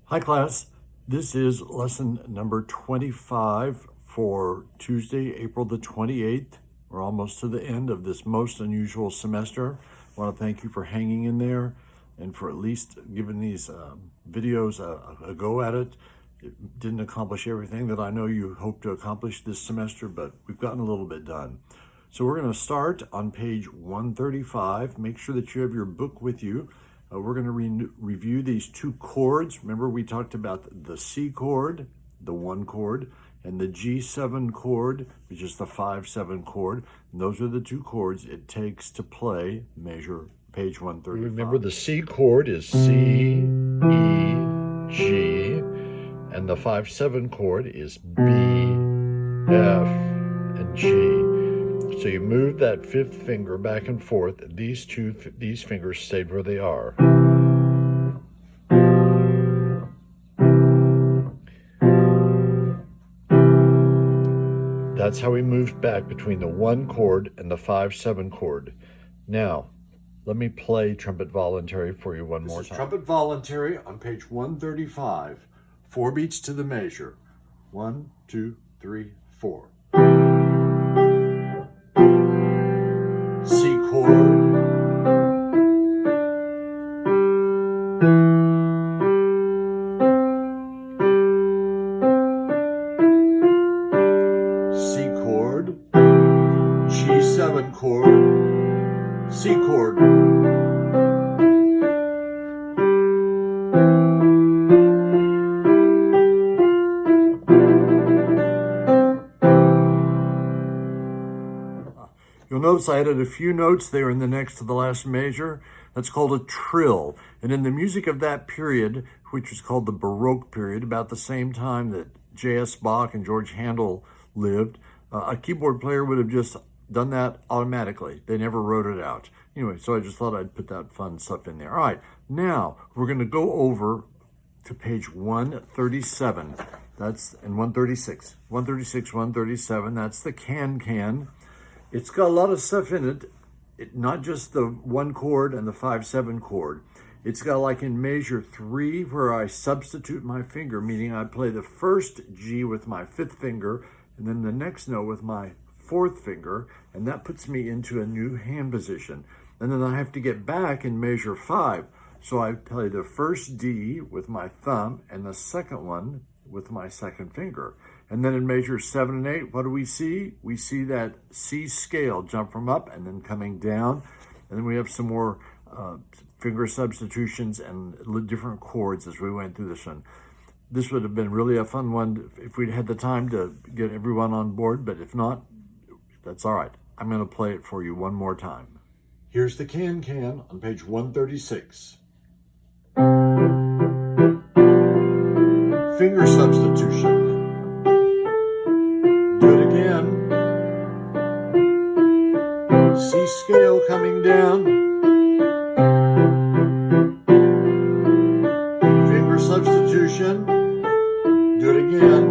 Hi class, this is lesson number 25 for Tuesday, April the 28th. We're almost to the end of this most unusual semester. I want to thank you for hanging in there and for at least giving these videos a go at it. It didn't accomplish everything that I know you hope to accomplish this semester, but we've gotten a little bit done. So we're going to start on page 135. Make sure that you have your book with you. We're going to review these two chords. Remember, we talked about the C chord, the 1 chord, and the G7 chord, which is the 5-7 chord. And those are the two chords it takes to play measure page 135. Remember, the C chord is C, E, G, and the 5-7 chord is B, F, and G. So you move that 5th finger back and forth. These fingers stayed where they are. That's how we moved back between the 1 chord and the 5-7 chord. Now, let me play Trumpet Voluntary for you one more time. Trumpet Voluntary on page 135. 4 beats to the measure. 1, 2, 3, 4. C chord, C chord, G7 chord, C chord. You'll notice I added a few notes there in the next to the last measure. That's called a trill. And in the music of that period, which was called the Baroque period, about the same time that J.S. Bach and George Handel lived, a keyboard player would have just done that automatically. They never wrote it out. Anyway, so I just thought I'd put that fun stuff in there. All right, now we're going to go over to page 137. That's in 136. 136, 137, that's the can-can. It's got a lot of stuff in it, not just the 1 chord and the 5-7 chord. It's got, like in measure 3, where I substitute my finger, meaning I play the first G with my 5th finger and then the next note with my 4th finger, and that puts me into a new hand position. And then I have to get back in measure 5. So I play the first D with my thumb and the second one with my 2nd finger. And then in measures 7 and 8, what do we see? We see that C scale jump from up and then coming down. And then we have some more finger substitutions and different chords as we went through this one. This would have been really a fun one if we'd had the time to get everyone on board, but if not, that's all right. I'm going to play it for you one more time. Here's the can-can on page 136. Finger substitution. Do it again. C scale coming down. Finger substitution. Do it again.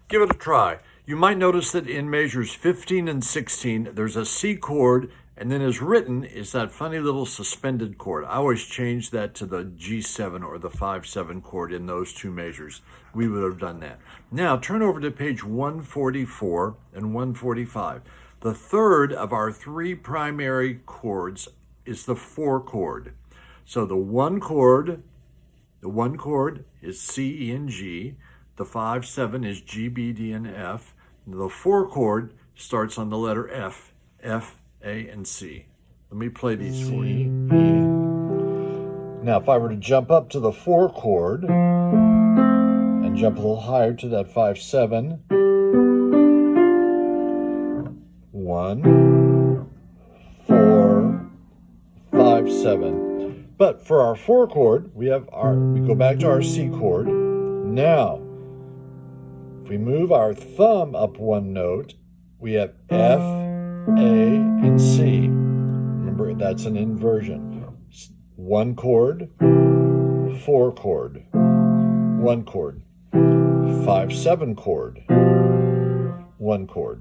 Give it a try. You might notice that in measures 15 and 16, there's a C chord, and then as written is that funny little suspended chord. I always change that to the G7 or the 5-7 chord in those two measures. We would have done that. Now turn over to page 144 and 145. The third of our 3 primary chords is the 4 chord. So the 1 chord is C, E, and G. The 5-7 is G, B, D, and F. The 4 chord starts on the letter F, F, A, and C. Let me play these for you. Now, if I were to jump up to the 4 chord and jump a little higher to that 5-7, 1, 4, 5-7. But for our 4 chord, we go back to our C chord. Now, if we move our thumb up 1 note, we have F, A, and C. Remember, that's an inversion. 1 chord, 4 chord, 1 chord, 5-7 chord, 1 chord.